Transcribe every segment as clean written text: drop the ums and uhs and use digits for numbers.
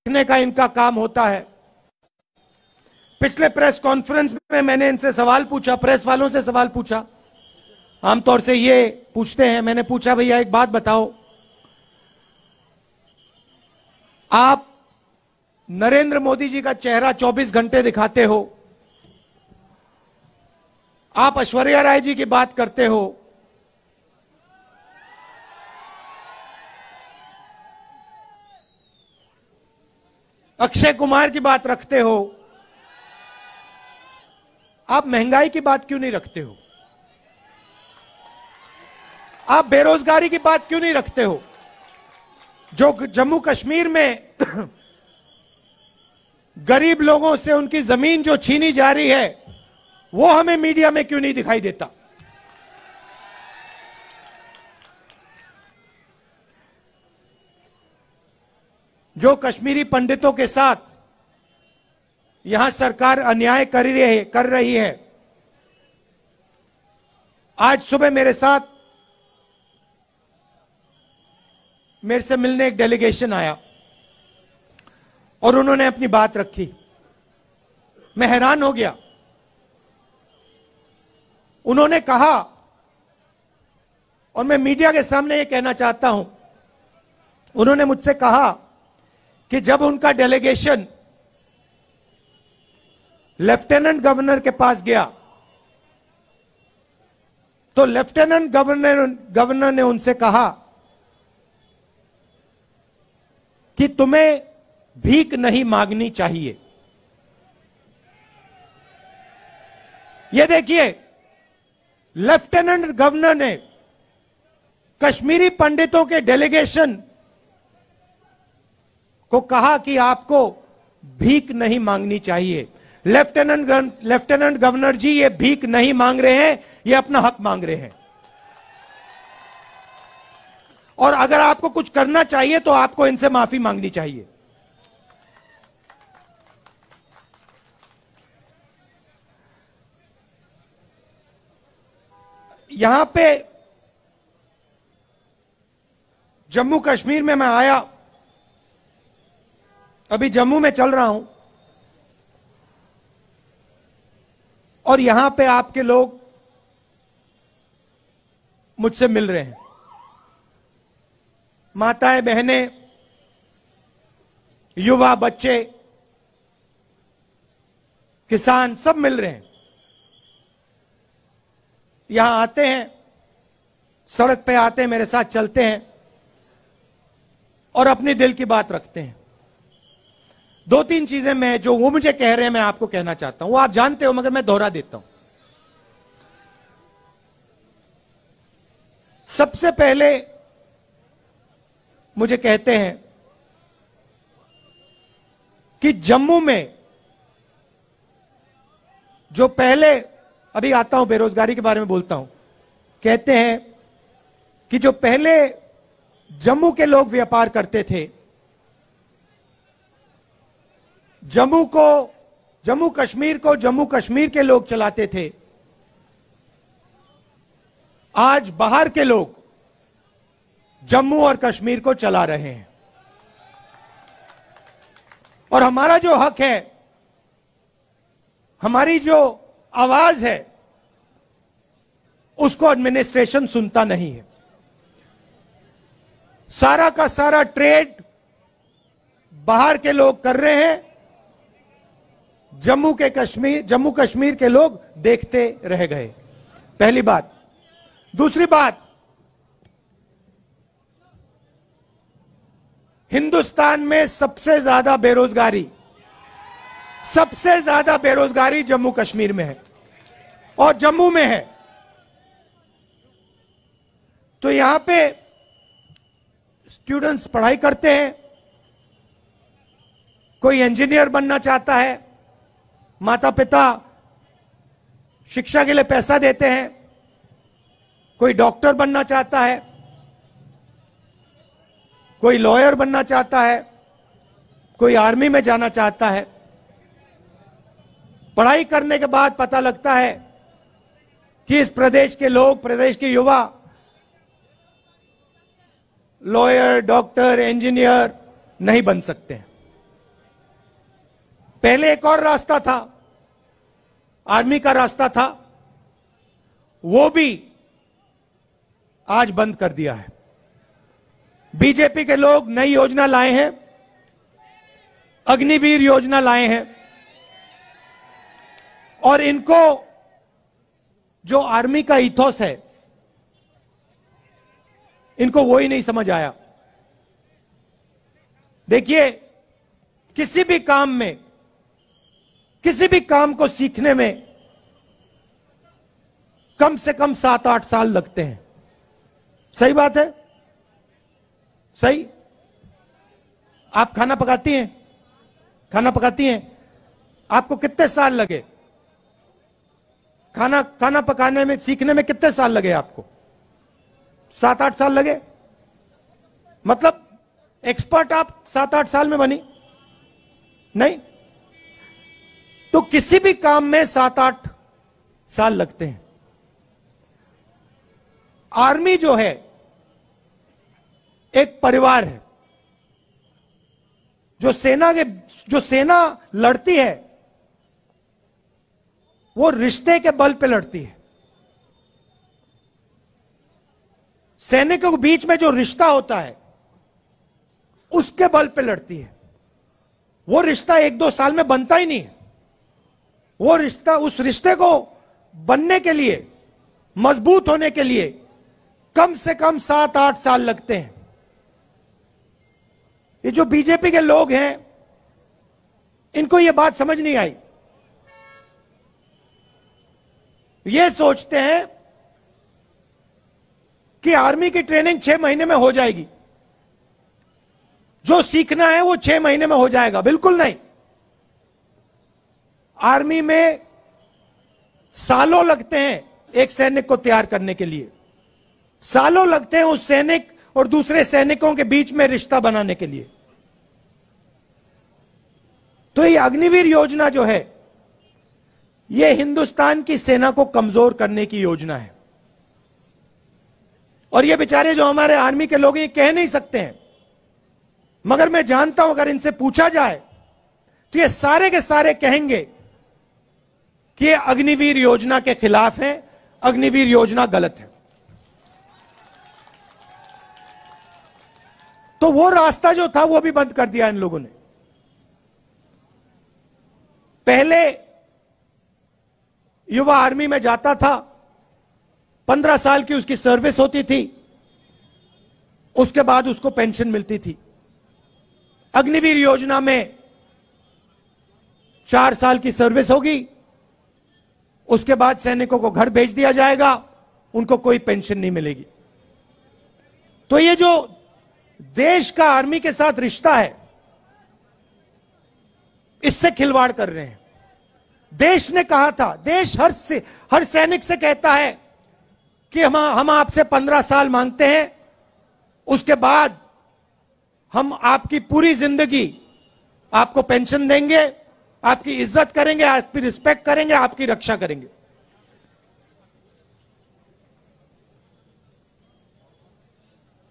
रखने का इनका काम होता है। पिछले प्रेस कॉन्फ्रेंस में मैंने इनसे सवाल पूछा, प्रेस वालों से सवाल पूछा, आमतौर से ये पूछते हैं। मैंने पूछा, भैया एक बात बताओ, आप नरेंद्र मोदी जी का चेहरा 24 घंटे दिखाते हो, आप ऐश्वर्या राय जी की बात करते हो, अक्षय कुमार की बात रखते हो, आप महंगाई की बात क्यों नहीं रखते हो? आप बेरोजगारी की बात क्यों नहीं रखते हो? जो जम्मू कश्मीर में गरीब लोगों से उनकी जमीन जो छीनी जा रही है, वो हमें मीडिया में क्यों नहीं दिखाई देता? जो कश्मीरी पंडितों के साथ यहां सरकार अन्याय कर रही है। आज सुबह मेरे से मिलने एक डेलीगेशन आया और उन्होंने अपनी बात रखी। मैं हैरान हो गया। उन्होंने कहा, और मैं मीडिया के सामने ये कहना चाहता हूं, उन्होंने मुझसे कहा कि जब उनका डेलीगेशन लेफ्टिनेंट गवर्नर के पास गया तो लेफ्टिनेंट गवर्नर ने उनसे कहा कि तुम्हें भीख नहीं मांगनी चाहिए। यह देखिए, लेफ्टिनेंट गवर्नर ने कश्मीरी पंडितों के डेलीगेशन को कहा कि आपको भीख नहीं मांगनी चाहिए। लेफ्टिनेंट गवर्नर जी, ये भीख नहीं मांग रहे हैं, ये अपना हक मांग रहे हैं। और अगर आपको कुछ करना चाहिए तो आपको इनसे माफी मांगनी चाहिए। यहां पे जम्मू कश्मीर में मैं आया, अभी जम्मू में चल रहा हूं, और यहां पे आपके लोग मुझसे मिल रहे हैं। माताएं, बहनें, युवा, बच्चे, किसान सब मिल रहे हैं। यहां आते हैं, सड़क पे आते हैं, मेरे साथ चलते हैं और अपने दिल की बात रखते हैं। दो तीन चीजें मैं, जो वो मुझे कह रहे हैं, मैं आपको कहना चाहता हूं। वो आप जानते हो, मगर मैं दोहरा देता हूं। सबसे पहले मुझे कहते हैं कि जम्मू में जो पहले, अभी आता हूं बेरोजगारी के बारे में बोलता हूं, कहते हैं कि जो पहले जम्मू के लोग व्यापार करते थे, जम्मू कश्मीर के लोग चलाते थे, आज बाहर के लोग जम्मू और कश्मीर को चला रहे हैं। और हमारा जो हक है, हमारी जो आवाज है, उसको एडमिनिस्ट्रेशन सुनता नहीं है। सारा का सारा ट्रेड बाहर के लोग कर रहे हैं, जम्मू कश्मीर के लोग देखते रह गए। पहली बात। दूसरी बात, हिंदुस्तान में सबसे ज्यादा बेरोजगारी जम्मू कश्मीर में है और जम्मू में है। तो यहां पे स्टूडेंट्स पढ़ाई करते हैं, कोई इंजीनियर बनना चाहता है, माता पिता शिक्षा के लिए पैसा देते हैं, कोई डॉक्टर बनना चाहता है, कोई लॉयर बनना चाहता है, कोई आर्मी में जाना चाहता है। पढ़ाई करने के बाद पता लगता है कि इस प्रदेश के लोग, प्रदेश के युवा लॉयर, डॉक्टर, इंजीनियर नहीं बन सकते हैं। पहले एक और रास्ता था, आर्मी का रास्ता था, वो भी आज बंद कर दिया है। बीजेपी के लोग नई योजना लाए हैं, अग्निवीर योजना लाए हैं, और इनको जो आर्मी का इथोस है, इनको वो ही नहीं समझ आया। देखिए, किसी भी काम में, किसी भी काम को सीखने में कम से कम 7-8 साल लगते हैं। सही बात है? सही? आप खाना पकाती हैं? खाना पकाती हैं? आपको कितने साल लगे? खाना पकाने में, सीखने में कितने साल लगे आपको? 7-8 साल लगे? मतलब एक्सपर्ट आप 7-8 साल में बनी? नहीं। तो किसी भी काम में 7-8 साल लगते हैं। आर्मी जो है एक परिवार है। जो सेना लड़ती है, वो रिश्ते के बल पे लड़ती है। सैनिकों के बीच में जो रिश्ता होता है, उसके बल पे लड़ती है। वो रिश्ता 1-2 साल में बनता ही नहीं है। वो रिश्ता, उस रिश्ते को बनने के लिए, मजबूत होने के लिए कम से कम 7-8 साल लगते हैं। ये जो बीजेपी के लोग हैं, इनको ये बात समझ नहीं आई। ये सोचते हैं कि आर्मी की ट्रेनिंग 6 महीने में हो जाएगी, जो सीखना है वो 6 महीने में हो जाएगा। बिल्कुल नहीं। आर्मी में सालों लगते हैं एक सैनिक को तैयार करने के लिए। सालों लगते हैं उस सैनिक और दूसरे सैनिकों के बीच में रिश्ता बनाने के लिए। तो ये अग्निवीर योजना जो है, ये हिंदुस्तान की सेना को कमजोर करने की योजना है। और ये बेचारे जो हमारे आर्मी के लोग, ये कह नहीं सकते हैं, मगर मैं जानता हूं अगर इनसे पूछा जाए तो ये सारे के सारे कहेंगे कि ये अग्निवीर योजना के खिलाफ है, अग्निवीर योजना गलत है। तो वो रास्ता जो था वो भी बंद कर दिया इन लोगों ने। पहले युवा आर्मी में जाता था, 15 साल की उसकी सर्विस होती थी, उसके बाद उसको पेंशन मिलती थी। अग्निवीर योजना में 4 साल की सर्विस होगी, उसके बाद सैनिकों को घर भेज दिया जाएगा, उनको कोई पेंशन नहीं मिलेगी। तो ये जो देश का आर्मी के साथ रिश्ता है, इससे खिलवाड़ कर रहे हैं। देश ने कहा था, देश हर सैनिक से कहता है कि हम आपसे 15 साल मांगते हैं, उसके बाद हम आपकी पूरी जिंदगी आपको पेंशन देंगे, आपकी इज्जत करेंगे, आपकी रिस्पेक्ट करेंगे, आपकी रक्षा करेंगे।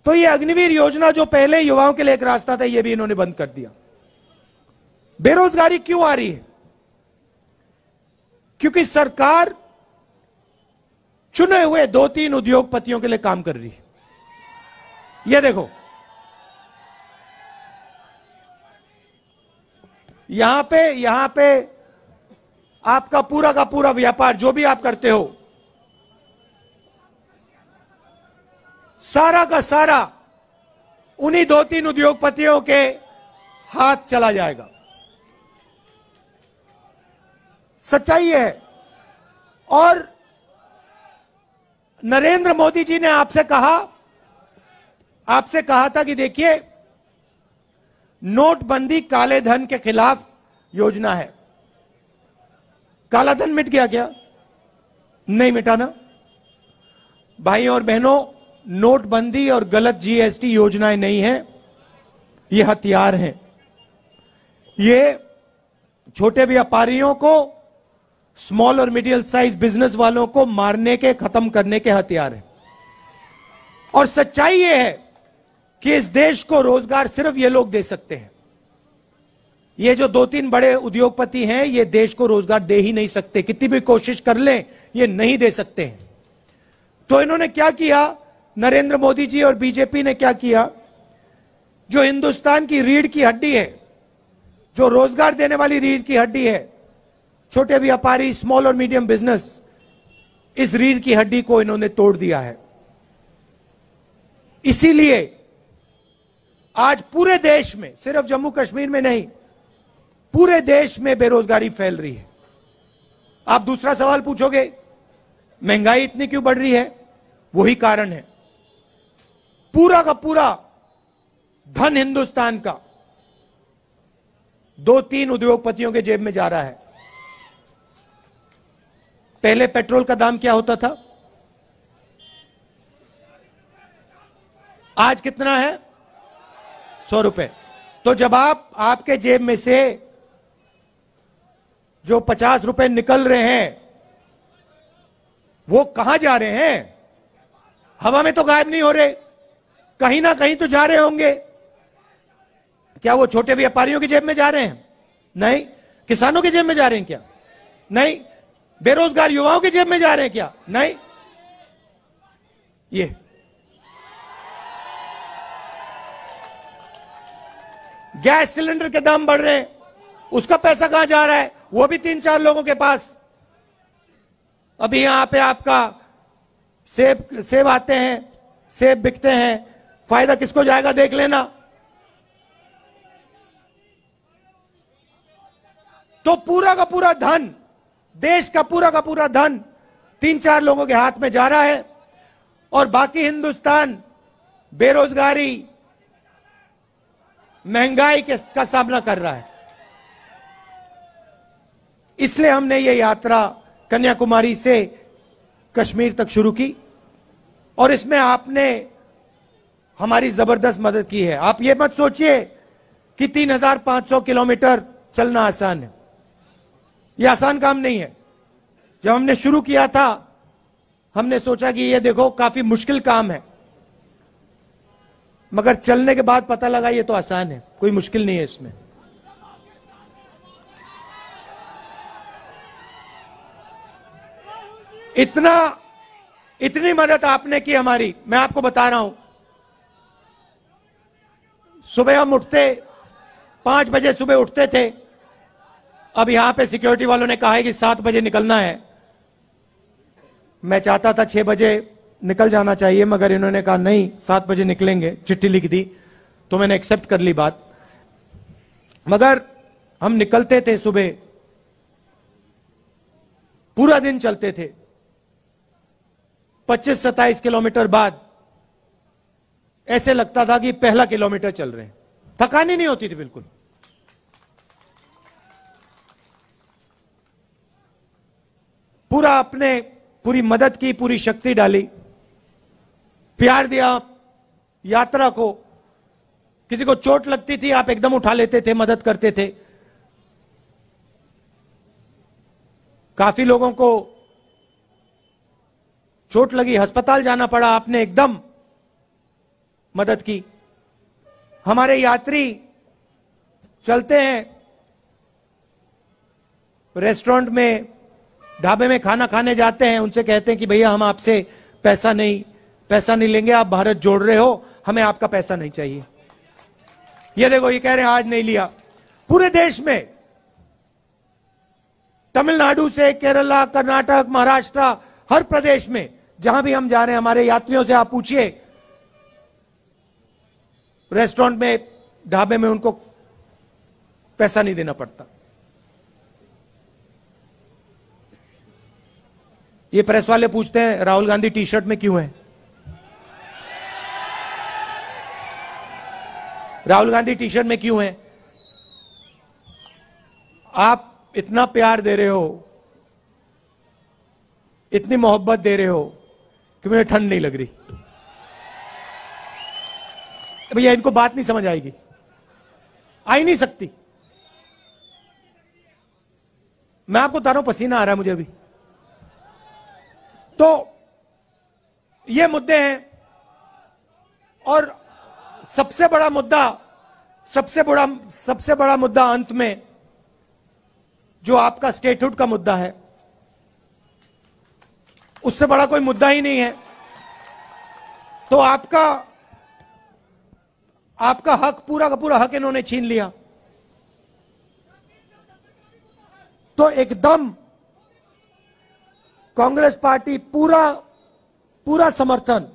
तो ये अग्निवीर योजना जो पहले युवाओं के लिए एक रास्ता था, ये भी इन्होंने बंद कर दिया। बेरोजगारी क्यों आ रही है? क्योंकि सरकार चुने हुए 2-3 उद्योगपतियों के लिए काम कर रही है। ये देखो, यहां पे आपका पूरा का पूरा व्यापार, जो भी आप करते हो, सारा का सारा उन्हीं 2-3 उद्योगपतियों के हाथ चला जाएगा। सच्चाई है। और नरेंद्र मोदी जी ने आपसे कहा था कि देखिए, नोटबंदी काले धन के खिलाफ योजना है। काला धन मिट गया क्या? नहीं मिटा ना। भाई और बहनों, नोटबंदी और गलत जीएसटी योजनाएं नहीं है, ये हथियार हैं। ये छोटे व्यापारियों को, स्मॉल और मिडिल साइज बिजनेस वालों को मारने के, खत्म करने के हथियार हैं। और सच्चाई ये है कि इस देश को रोजगार सिर्फ ये लोग दे सकते हैं। ये जो 2-3 बड़े उद्योगपति हैं, ये देश को रोजगार दे ही नहीं सकते, कितनी भी कोशिश कर लें ये नहीं दे सकते हैं। तो इन्होंने क्या किया, नरेंद्र मोदी जी और बीजेपी ने क्या किया, जो हिंदुस्तान की रीढ़ की हड्डी है, जो रोजगार देने वाली रीढ़ की हड्डी है, छोटे व्यापारी, स्मॉल और मीडियम बिजनेस, इस रीढ़ की हड्डी को इन्होंने तोड़ दिया है। इसीलिए आज पूरे देश में, सिर्फ जम्मू कश्मीर में नहीं, पूरे देश में बेरोजगारी फैल रही है। आप दूसरा सवाल पूछोगे, महंगाई इतनी क्यों बढ़ रही है? वही कारण है। पूरा का पूरा धन हिंदुस्तान का 2-3 उद्योगपतियों के जेब में जा रहा है। पहले पेट्रोल का दाम क्या होता था, आज कितना है? 100 रुपए। तो जब आपके जेब में से जो 50 रुपए निकल रहे हैं, वो कहां जा रहे हैं? हवा में तो गायब नहीं हो रहे, कहीं ना कहीं तो जा रहे होंगे। क्या वो छोटे व्यापारियों की जेब में जा रहे हैं? नहीं। किसानों की जेब में जा रहे हैं क्या? नहीं। बेरोजगार युवाओं की जेब में जा रहे हैं क्या? नहीं। ये गैस सिलेंडर के दाम बढ़ रहे हैं, उसका पैसा कहां जा रहा है? वो भी 3-4 लोगों के पास। अभी यहां पे आपका सेब आते हैं, सेब बिकते हैं, फायदा किसको जाएगा देख लेना। तो पूरा का पूरा धन, देश का पूरा धन 3-4 लोगों के हाथ में जा रहा है, और बाकी हिंदुस्तान बेरोजगारी, महंगाई का सामना कर रहा है। इसलिए हमने ये यात्रा कन्याकुमारी से कश्मीर तक शुरू की, और इसमें आपने हमारी जबरदस्त मदद की है। आप ये मत सोचिए कि 3500 किलोमीटर चलना आसान है, यह आसान काम नहीं है। जब हमने शुरू किया था, हमने सोचा कि ये देखो काफी मुश्किल काम है, मगर चलने के बाद पता लगा ये तो आसान है, कोई मुश्किल नहीं है इसमें। इतनी मदद आपने की हमारी, मैं आपको बता रहा हूं। सुबह हम उठते 5 बजे सुबह उठते थे, अब यहां पे सिक्योरिटी वालों ने कहा है कि 7 बजे निकलना है। मैं चाहता था 6 बजे निकल जाना चाहिए, मगर इन्होंने कहा नहीं 7 बजे निकलेंगे, चिट्ठी लिख दी, तो मैंने एक्सेप्ट कर ली बात। मगर हम निकलते थे सुबह, पूरा दिन चलते थे, 25-27 किलोमीटर बाद ऐसे लगता था कि पहला किलोमीटर चल रहे हैं, थकान ही नहीं होती थी बिल्कुल। पूरी मदद की, पूरी शक्ति डाली, प्यार दिया यात्रा को। किसी को चोट लगती थी, आप एकदम उठा लेते थे, मदद करते थे। काफी लोगों को चोट लगी, अस्पताल जाना पड़ा, आपने एकदम मदद की। हमारे यात्री चलते हैं, रेस्टोरेंट में, ढाबे में खाना खाने जाते हैं, उनसे कहते हैं कि भैया हम आपसे पैसा नहीं लेंगे, आप भारत जोड़ रहे हो, हमें आपका पैसा नहीं चाहिए। ये देखो, ये कह रहे हैं आज नहीं लिया। पूरे देश में, तमिलनाडु से केरला, कर्नाटक, महाराष्ट्र, हर प्रदेश में जहां भी हम जा रहे हैं, हमारे यात्रियों से आप पूछिए, रेस्टोरेंट में, ढाबे में उनको पैसा नहीं देना पड़ता। ये प्रेस वाले पूछते हैं राहुल गांधी टी शर्ट में क्यों है? राहुल गांधी टी शर्ट में क्यों है? आप इतना प्यार दे रहे हो, इतनी मोहब्बत दे रहे हो कि मुझे ठंड नहीं लग रही। भैया इनको बात नहीं समझ आएगी, आ ही नहीं सकती। मैं आपको बता रहा हूं, पसीना आ रहा है मुझे अभी। तो ये मुद्दे हैं, और सबसे बड़ा मुद्दा सबसे बड़ा मुद्दा अंत में जो आपका स्टेटहुड का मुद्दा है, उससे बड़ा कोई मुद्दा ही नहीं है। तो आपका हक, पूरा का पूरा हक इन्होंने छीन लिया। तो एकदम कांग्रेस पार्टी पूरा समर्थन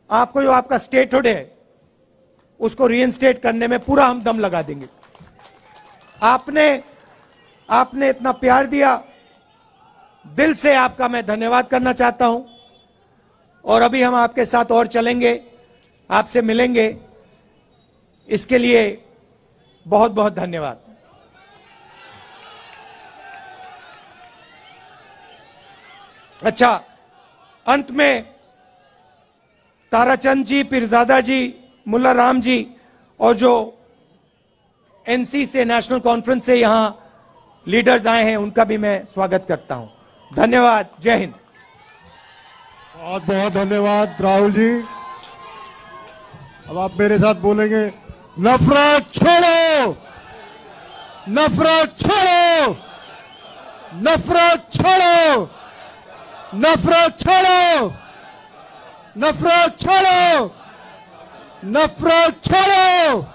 आपको, जो आपका स्टेटहुड है उसको रीइंस्टेट करने में पूरा हम दम लगा देंगे। आपने इतना प्यार दिया, दिल से आपका मैं धन्यवाद करना चाहता हूं। और अभी हम आपके साथ और चलेंगे, आपसे मिलेंगे, इसके लिए बहुत बहुत धन्यवाद। अच्छा, अंत में ताराचंद जी, पीरजादा जी, मुल्ला राम जी और जो एनसी से, नेशनल कॉन्फ्रेंस से यहां लीडर्स आए हैं, उनका भी मैं स्वागत करता हूं। धन्यवाद। जय हिंद। बहुत बहुत धन्यवाद राहुल जी। अब आप मेरे साथ बोलेंगे, नफरत छोड़ो, नफरत छोड़ो, नफरत छोड़ो, नफरत छोड़ो, नफरत छोड़ो, नफरत छोड़ो,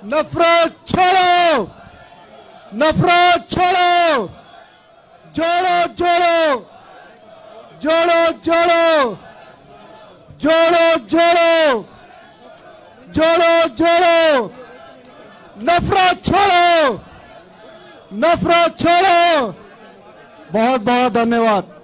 नफरत छोड़ो, नफरत छोड़ो, जोड़ो जोड़ो, जोड़ो जोड़ो, जोड़ो जोड़ो, जोड़ो जोड़ो, नफरत छोड़ो, नफरत छोड़ो। बहुत बहुत धन्यवाद।